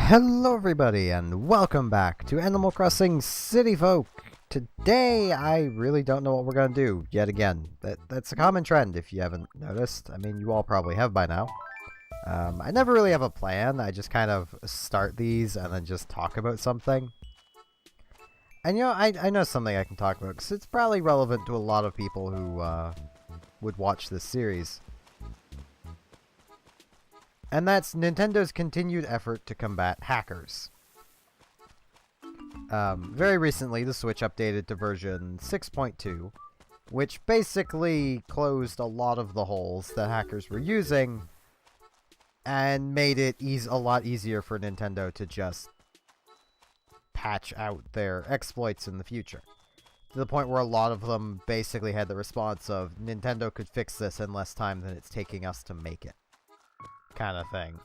Hello everybody and welcome back to Animal Crossing City Folk. Today I really don't know what we're going to do yet again. That's a common trend if you haven't noticed. I mean, you all probably have by now. I never really have a plan. I just kind of start these and then just talk about something. And you know, I know something I can talk about because it's probably relevant to a lot of people who would watch this series. And that's Nintendo's continued effort to combat hackers. Very recently, the Switch updated to version 6.2, which basically closed a lot of the holes that hackers were using, and made it a lot easier for Nintendo to just patch out their exploits in the future. To the point where a lot of them basically had the response of, Nintendo could fix this in less time than it's taking us to make it. Kind of thing.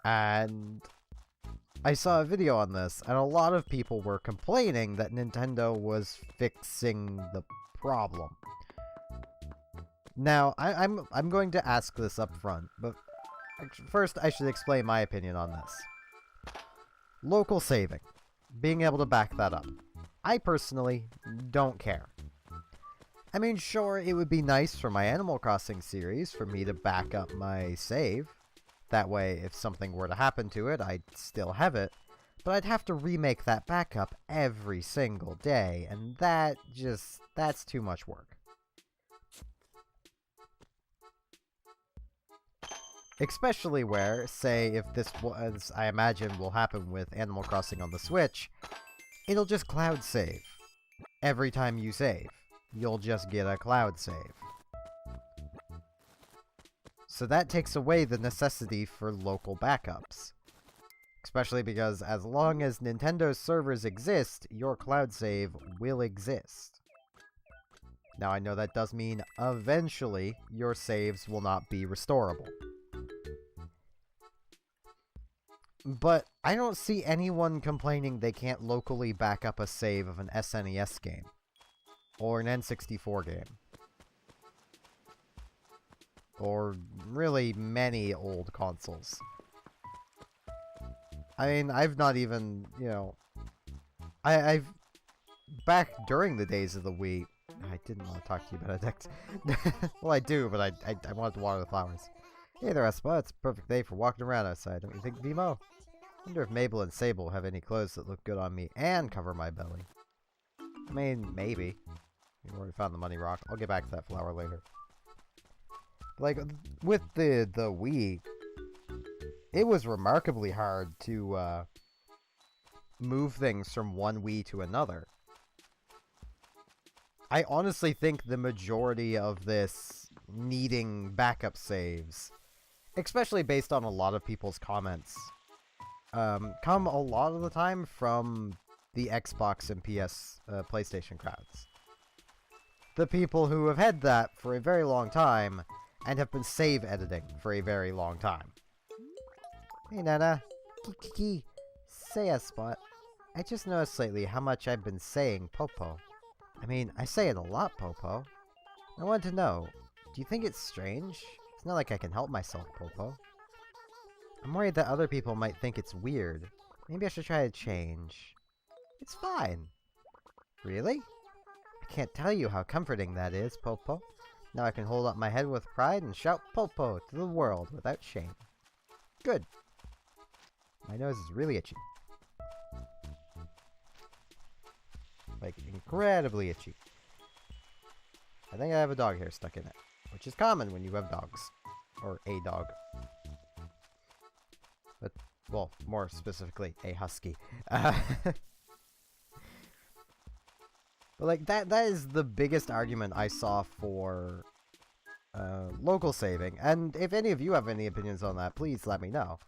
And I saw a video on this, and a lot of people were complaining that Nintendo was fixing the problem. Now, I'm going to ask this up front, but first I should explain my opinion on this. Local saving. Being able to back that up. I personally don't care. I mean, sure, it would be nice for my Animal Crossing series for me to back up my save. That way, if something were to happen to it, I'd still have it. But I'd have to remake that backup every single day, and that's too much work. Especially where, say, if this was, I imagine, will happen with Animal Crossing on the Switch, it'll just cloud save. Every time you save. You'll just get a cloud save. So that takes away the necessity for local backups. Especially because as long as Nintendo's servers exist, your cloud save will exist. Now I know that does mean eventually your saves will not be restorable. But I don't see anyone complaining they can't locally back up a save of an SNES game. Or an N64 game. Or really many old consoles. I mean, I've not even, you know... I've... Back during the days of the Wii... I didn't want to talk to you, Benedict. Well, I do, but I wanted to water the flowers. Hey there, Espa. It's a perfect day for walking around outside, don't you think, Vimo? I wonder if Mabel and Sable have any clothes that look good on me and cover my belly. I mean, maybe. We've already found the money rock. I'll get back to that flower later. Like, with the Wii, it was remarkably hard to move things from one Wii to another. I honestly think the majority of this needing backup saves, especially based on a lot of people's comments, come a lot of the time from the Xbox and PlayStation crowds. The people who have had that for a very long time, and have been save editing for a very long time. Hey Nana, Kiki, say a spot. I just noticed lately how much I've been saying Popo. I mean, I say it a lot, Popo. I wanted to know, do you think it's strange? It's not like I can help myself, Popo. I'm worried that other people might think it's weird. Maybe I should try to change. It's fine. Really? I can't tell you how comforting that is, Popo. Now I can hold up my head with pride and shout Popo to the world without shame. Good. My nose is really itchy. Like, incredibly itchy. I think I have a dog hair stuck in it, which is common when you have dogs. Or a dog. But, well, more specifically, a husky. But like that is the biggest argument I saw for local saving. And if any of you have any opinions on that, please let me know.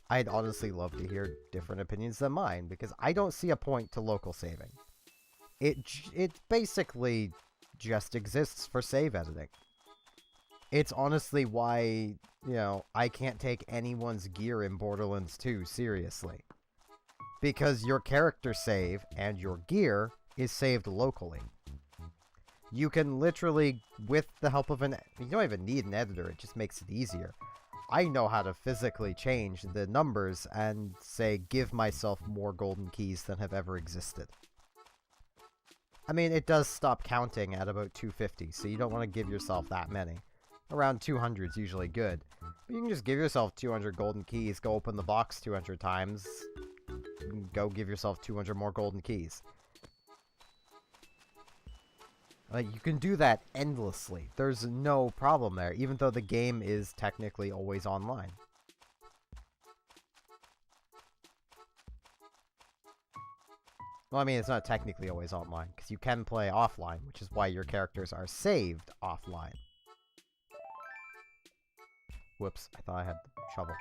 I'd honestly love to hear different opinions than mine, because I don't see a point to local saving. It basically just exists for save editing. It's honestly why, you know, I can't take anyone's gear in Borderlands 2 seriously. Because your character save and your gear is saved locally. You can literally, with the help of you don't even need an editor, it just makes it easier. I know how to physically change the numbers and say give myself more golden keys than have ever existed. I mean, it does stop counting at about 250, so you don't want to give yourself that many. Around 200 is usually good. But you can just give yourself 200 golden keys, go open the box 200 times, go give yourself 200 more golden keys. Like, you can do that endlessly. There's no problem there, even though the game is technically always online. Well, I mean, it's not technically always online, because you can play offline, which is why your characters are saved offline. Whoops, I thought I had the shovel.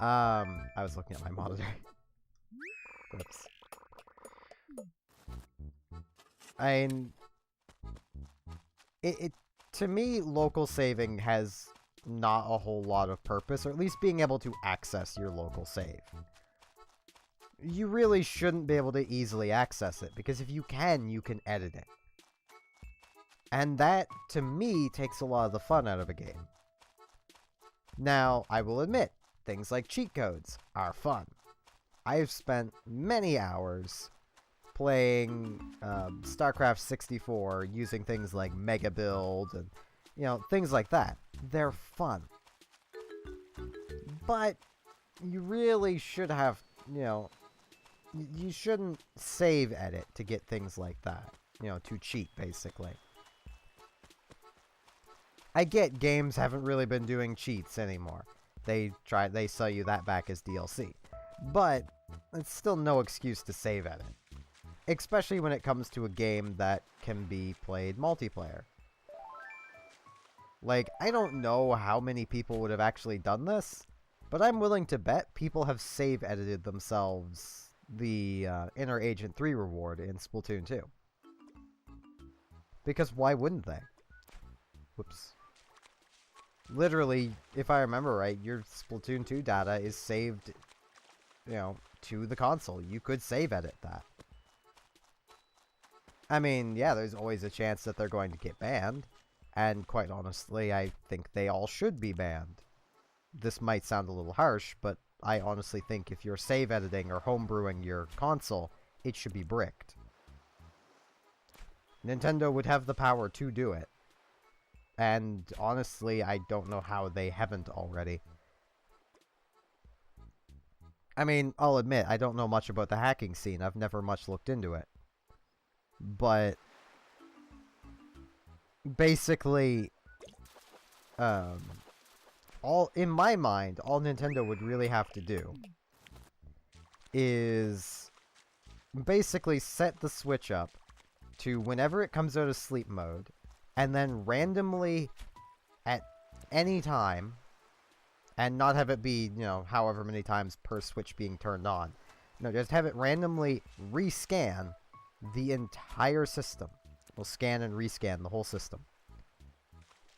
I was looking at my monitor. Whoops. I mean, to me, local saving has not a whole lot of purpose, or at least being able to access your local save. You really shouldn't be able to easily access it, because if you can edit it. And that, to me, takes a lot of the fun out of a game. Now, I will admit, things like cheat codes are fun. I've spent many hours playing StarCraft 64 using things like Mega Build and, you know, things like that. They're fun. But you really should have, you know, you shouldn't save edit to get things like that. You know, to cheat, basically. I get games haven't really been doing cheats anymore. They sell you that back as DLC. But it's still no excuse to save edit. Especially when it comes to a game that can be played multiplayer. Like, I don't know how many people would have actually done this, but I'm willing to bet people have save edited themselves the Inner Agent 3 reward in Splatoon 2. Because why wouldn't they? Whoops. Literally, if I remember right, your Splatoon 2 data is saved, you know, to the console. You could save edit that. I mean, yeah, there's always a chance that they're going to get banned. And quite honestly, I think they all should be banned. This might sound a little harsh, but I honestly think if you're save editing or homebrewing your console, it should be bricked. Nintendo would have the power to do it. And honestly, I don't know how they haven't already. I mean, I'll admit, I don't know much about the hacking scene. I've never much looked into it. But basically, in my mind, all Nintendo would really have to do is basically set the Switch up to whenever it comes out of sleep mode, and then randomly at any time, and not have it be, you know, however many times per Switch being turned on. No, just have it randomly rescan the entire system. We'll scan and rescan the whole system.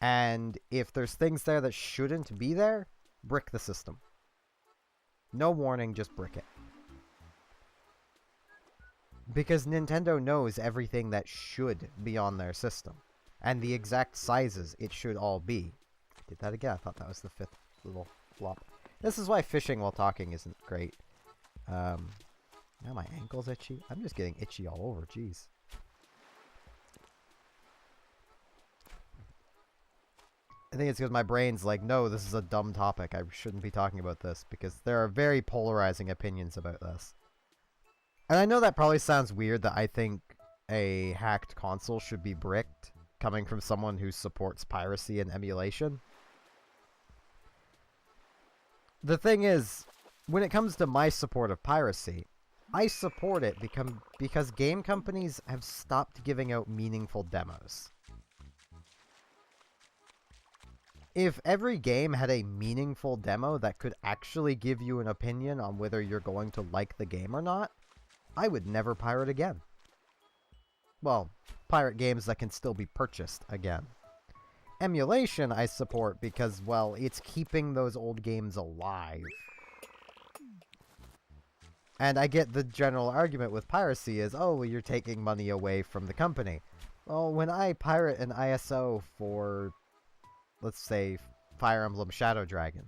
And if there's things there that shouldn't be there, brick the system. No warning, just brick it. Because Nintendo knows everything that should be on their system. And the exact sizes it should all be. I did that again. I thought that was the fifth little flop. This is why fishing while talking isn't great. Now my ankle's itchy. I'm just getting itchy all over. Jeez. I think it's because my brain's like, no, this is a dumb topic. I shouldn't be talking about this. Because there are very polarizing opinions about this. And I know that probably sounds weird that I think a hacked console should be bricked, coming from someone who supports piracy and emulation. The thing is, when it comes to my support of piracy, I support it because game companies have stopped giving out meaningful demos. If every game had a meaningful demo that could actually give you an opinion on whether you're going to like the game or not, I would never pirate again. Well, pirate games that can still be purchased again. Emulation I support because, well, it's keeping those old games alive. And I get the general argument with piracy is, oh, well, you're taking money away from the company. Well, when I pirate an ISO for, let's say, Fire Emblem Shadow Dragon,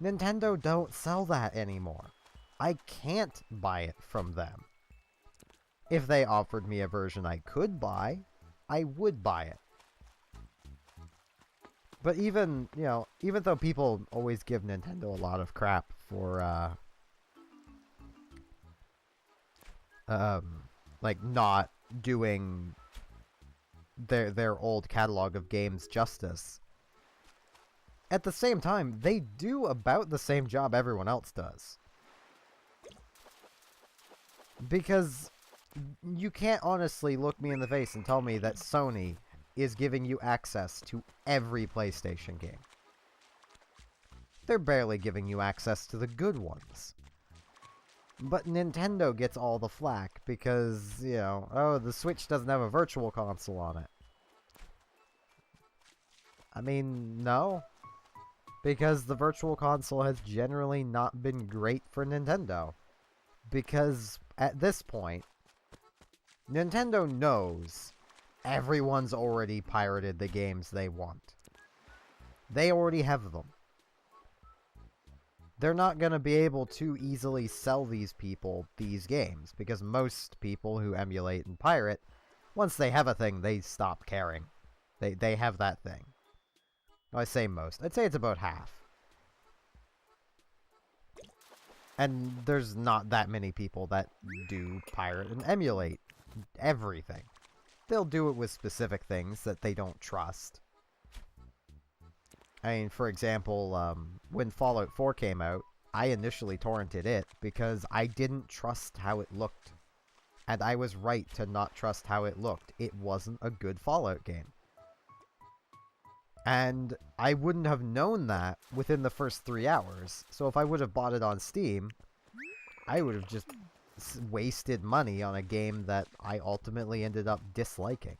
Nintendo don't sell that anymore. I can't buy it from them. If they offered me a version I could buy, I would buy it. But even, you know, even though people always give Nintendo a lot of crap for, like, not doing their old catalog of games justice, at the same time, they do about the same job everyone else does. Because you can't honestly look me in the face and tell me that Sony is giving you access to every PlayStation game. They're barely giving you access to the good ones. But Nintendo gets all the flack because, you know, oh, the Switch doesn't have a virtual console on it. I mean, no. Because the virtual console has generally not been great for Nintendo. Because at this point, Nintendo knows everyone's already pirated the games they want. They already have them. They're not going to be able to easily sell these people these games, because most people who emulate and pirate, once they have a thing, they stop caring. They have that thing. I say most. I'd say it's about half. And there's not that many people that do pirate and emulate everything. They'll do it with specific things that they don't trust. I mean, for example, when Fallout 4 came out, I initially torrented it because I didn't trust how it looked. And I was right to not trust how it looked. It wasn't a good Fallout game. And I wouldn't have known that within the first 3 hours. So if I would have bought it on Steam, I would have just wasted money on a game that I ultimately ended up disliking.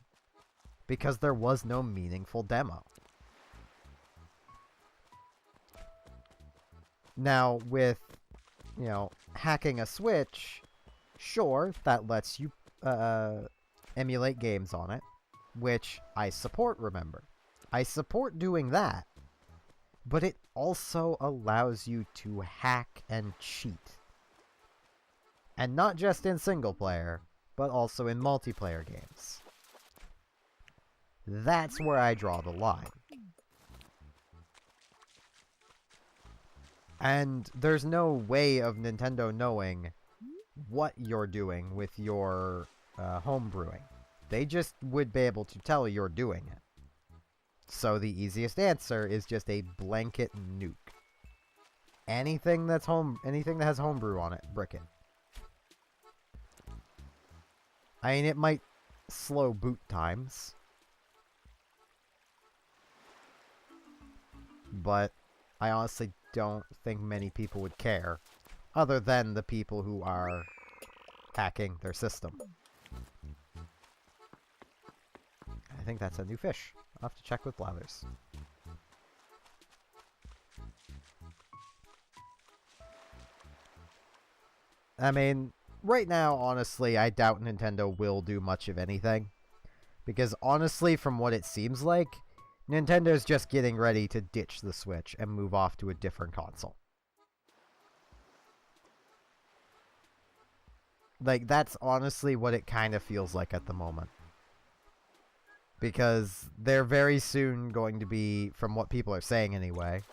Because there was no meaningful demo. Now, with, you know, hacking a Switch, sure, that lets you emulate games on it, which I support, remember. I support doing that, but it also allows you to hack and cheat. And not just in single player, but also in multiplayer games. That's where I draw the line. And there's no way of Nintendo knowing what you're doing with your homebrewing. They just would be able to tell you're doing it. So the easiest answer is just a blanket nuke. Anything that has homebrew on it, brick it. I mean, it might slow boot times. But I honestly don't think many people would care, other than the people who are hacking their system. I think that's a new fish. I'll have to check with Blathers. I mean, right now, honestly, I doubt Nintendo will do much of anything. Because honestly, from what it seems like, Nintendo's just getting ready to ditch the Switch and move off to a different console. Like, that's honestly what it kind of feels like at the moment. Because they're very soon going to be, from what people are saying anyway,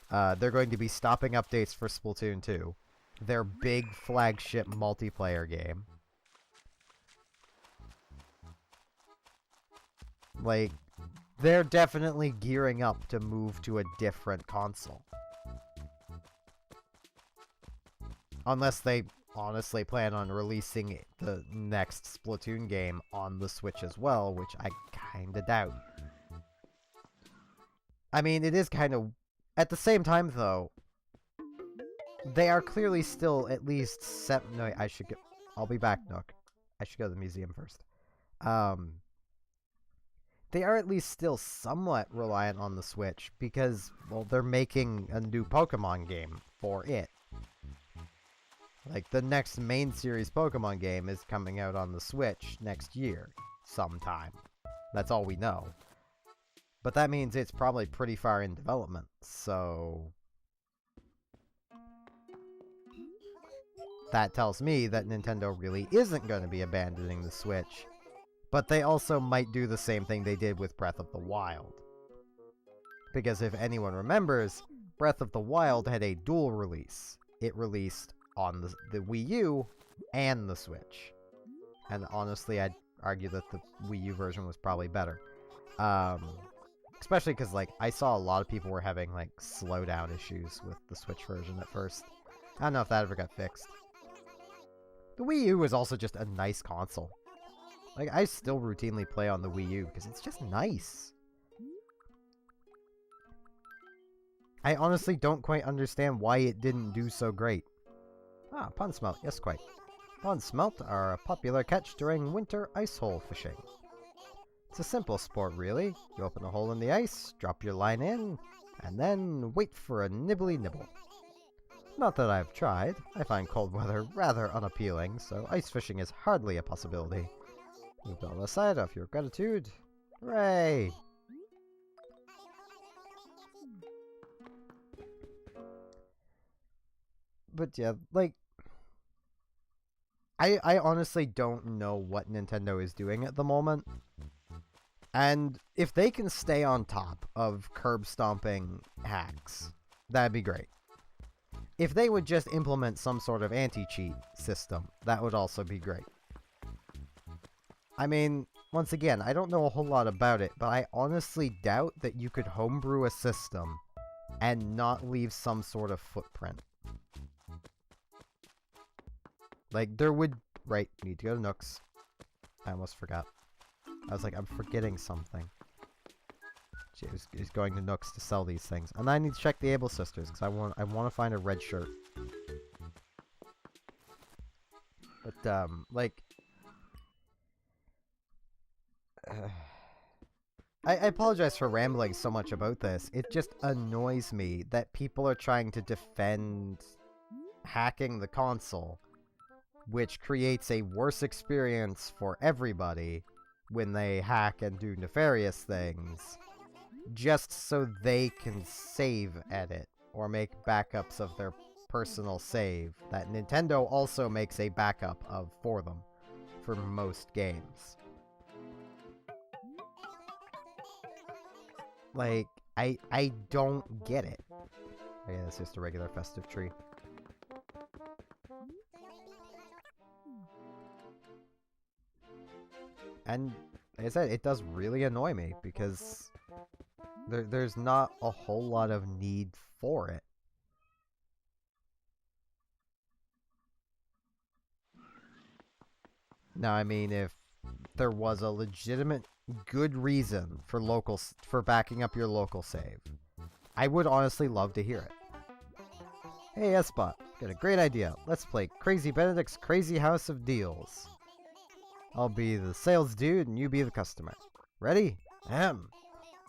they're going to be stopping updates for Splatoon 2. Their big flagship multiplayer game. Like, they're definitely gearing up to move to a different console. Unless they honestly plan on releasing the next Splatoon game on the Switch as well, which I kinda doubt. I mean, it is kind of... At the same time, though, they are clearly still at least No, I should go... I'll be back, Nook. I should go to the museum first. They are at least still somewhat reliant on the Switch because, well, they're making a new Pokemon game for it. Like, the next main series Pokemon game is coming out on the Switch next year, sometime. That's all we know. But that means it's probably pretty far in development, so... that tells me that Nintendo really isn't going to be abandoning the Switch. But they also might do the same thing they did with Breath of the Wild. Because if anyone remembers, Breath of the Wild had a dual release. It released on the Wii U and the Switch. And honestly, I'd argue that the Wii U version was probably better. Especially because, like, I saw a lot of people were having, like, slowdown issues with the Switch version at first. I don't know if that ever got fixed. The Wii U was also just a nice console. Like, I still routinely play on the Wii U because it's just nice. I honestly don't quite understand why it didn't do so great. Ah, pond smelt. Yes, quite. Pond smelt are a popular catch during winter ice hole fishing. It's a simple sport, really. You open a hole in the ice, drop your line in, and then wait for a nibbly nibble. Not that I've tried. I find cold weather rather unappealing, so ice fishing is hardly a possibility. Moved on the side of your gratitude. Hooray! But yeah, like, I honestly don't know what Nintendo is doing at the moment. And if they can stay on top of curb stomping hacks, that'd be great. If they would just implement some sort of anti-cheat system, that would also be great. I mean, once again, I don't know a whole lot about it, but I honestly doubt that you could homebrew a system and not leave some sort of footprint. Like, there would... Right, need to go to Nooks. I almost forgot. I was like, I'm forgetting something. He's going to Nooks to sell these things. And I need to check the Able Sisters, because I want to find a red shirt. But, like... I apologize for rambling so much about this. It just annoys me that people are trying to defend hacking the console, which creates a worse experience for everybody when they hack and do nefarious things, just so they can save edit or make backups of their personal save that Nintendo also makes a backup of for them for most games. Like, I don't get it. Oh yeah, it's just a regular festive tree. And like I said, it does really annoy me because there's not a whole lot of need for it. Now, I mean, if there was a legitimate good reason for backing up your local save, I would honestly love to hear it. Hey, S-Bot, got a great idea. Let's play Crazy Benedict's Crazy House of Deals. I'll be the sales dude and you be the customer. Ready? Ahem.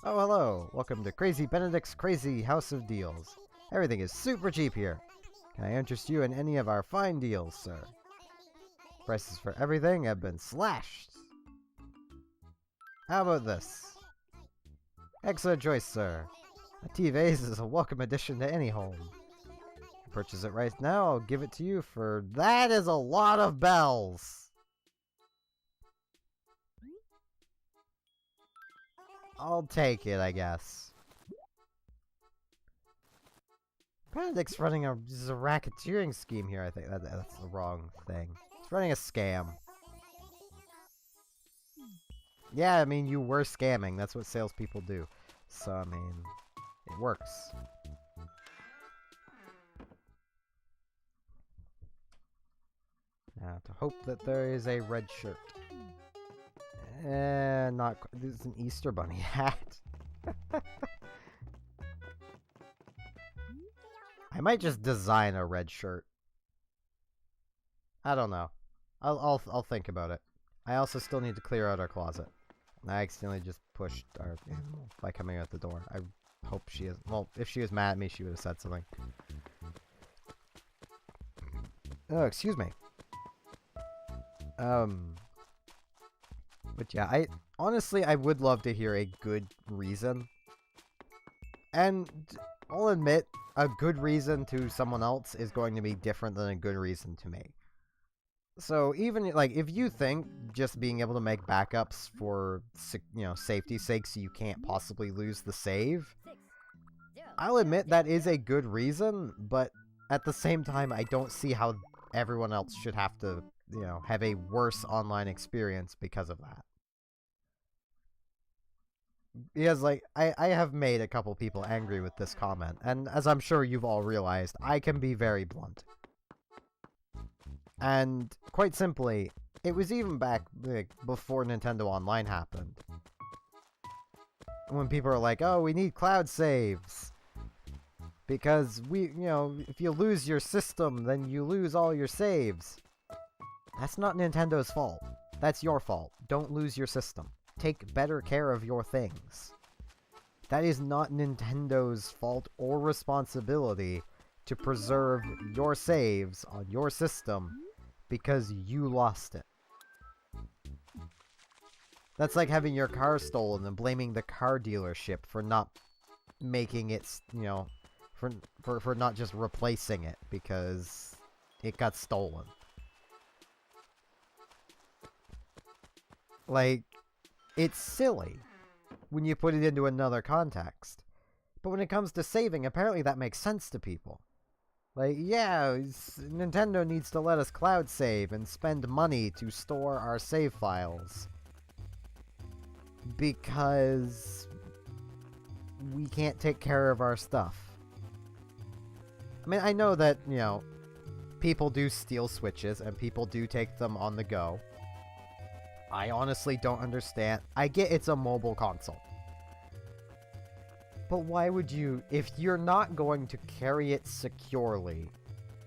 Oh, hello. Welcome to Crazy Benedict's Crazy House of Deals. Everything is super cheap here. Can I interest you in any of our fine deals, sir? Prices for everything have been slashed. How about this? Excellent choice, sir. A tea vase is a welcome addition to any home. Purchase it right now, I'll give it to you for... That is a lot of bells! I'll take it, I guess. Benedict's running a racketeering scheme here, I think. That's the wrong thing. He's running a scam. Yeah, I mean, you were scamming. That's what salespeople do. So, I mean, it works. Now, to hope that there is a red shirt. Not... This is an Easter Bunny hat. I might just design a red shirt. I don't know. I'll think about it. I also still need to clear out our closet. I accidentally just pushed our animal by coming out the door. I hope she is... Well, if she was mad at me, she would have said something. Oh, excuse me. But yeah, honestly, I would love to hear a good reason. And I'll admit, a good reason to someone else is going to be different than a good reason to me. So even, like, if you think just being able to make backups for, you know, safety's sake so you can't possibly lose the save, I'll admit that is a good reason, but at the same time, I don't see how everyone else should have to, you know, have a worse online experience because of that. Because, like, I have made a couple people angry with this comment, and as I'm sure you've all realized, I can be very blunt. And, quite simply, it was even back, like, before Nintendo Online happened. When people are like, oh, we need cloud saves. Because you know, if you lose your system, then you lose all your saves. That's not Nintendo's fault. That's your fault. Don't lose your system. Take better care of your things. That is not Nintendo's fault or responsibility to preserve your saves on your system because you lost it. That's like having your car stolen and blaming the car dealership for not making it, you know, for not just replacing it because it got stolen. Like, it's silly when you put it into another context. But when it comes to saving, apparently that makes sense to people. Like, yeah, Nintendo needs to let us cloud save and spend money to store our save files. Because we can't take care of our stuff. I mean, I know that, you know, people do steal Switches and people do take them on the go. I honestly don't understand. I get it's a mobile console. But why would you, if you're not going to carry it securely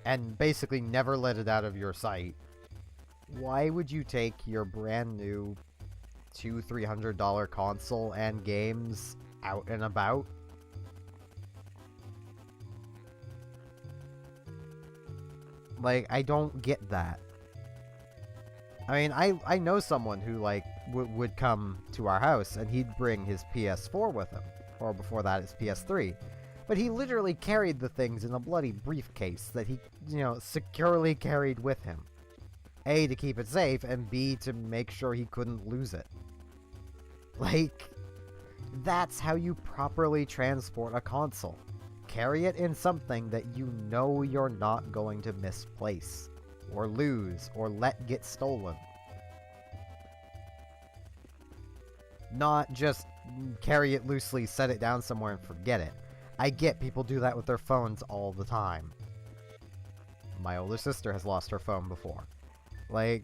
and basically never let it out of your sight, why would you take your brand new $200-300 console and games out and about? Like, I don't get that. I mean, I know someone who, like, would come to our house and he'd bring his PS4 with him. Or before that, his PS3. But he literally carried the things in a bloody briefcase that he, you know, securely carried with him. A, to keep it safe, and B, to make sure he couldn't lose it. Like, that's how you properly transport a console. Carry it in something that you know you're not going to misplace, or lose, or let get stolen. Not just carry it loosely, set it down somewhere, and forget it. I get people do that with their phones all the time. My older sister has lost her phone before. Like,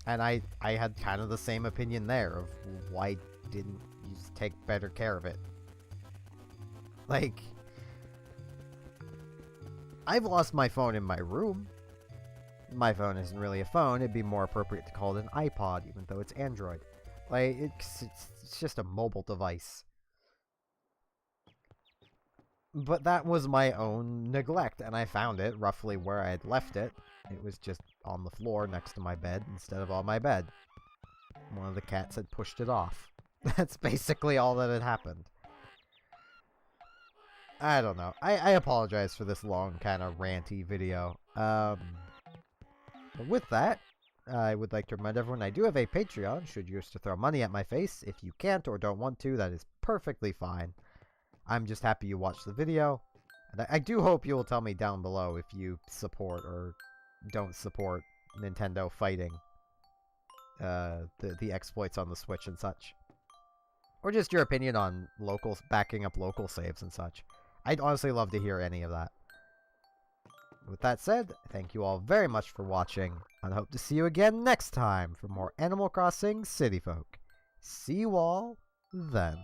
and I had kind of the same opinion there of why didn't you just take better care of it? Like, I've lost my phone in my room. My phone isn't really a phone. It'd be more appropriate to call it an iPod, even though it's Android. Like, it's just a mobile device. But that was my own neglect, and I found it roughly where I had left it. It was just on the floor next to my bed instead of on my bed. One of the cats had pushed it off. That's basically all that had happened. I don't know. I apologize for this long, kind of ranty video. But with that, I would like to remind everyone I do have a Patreon, should you wish to throw money at my face. If you can't or don't want to, that is perfectly fine. I'm just happy you watched the video. And I do hope you will tell me down below if you support or don't support Nintendo fighting the exploits on the Switch and such. Or just your opinion on backing up local saves and such. I'd honestly love to hear any of that. With that said, thank you all very much for watching, and hope to see you again next time for more Animal Crossing City Folk. See you all then.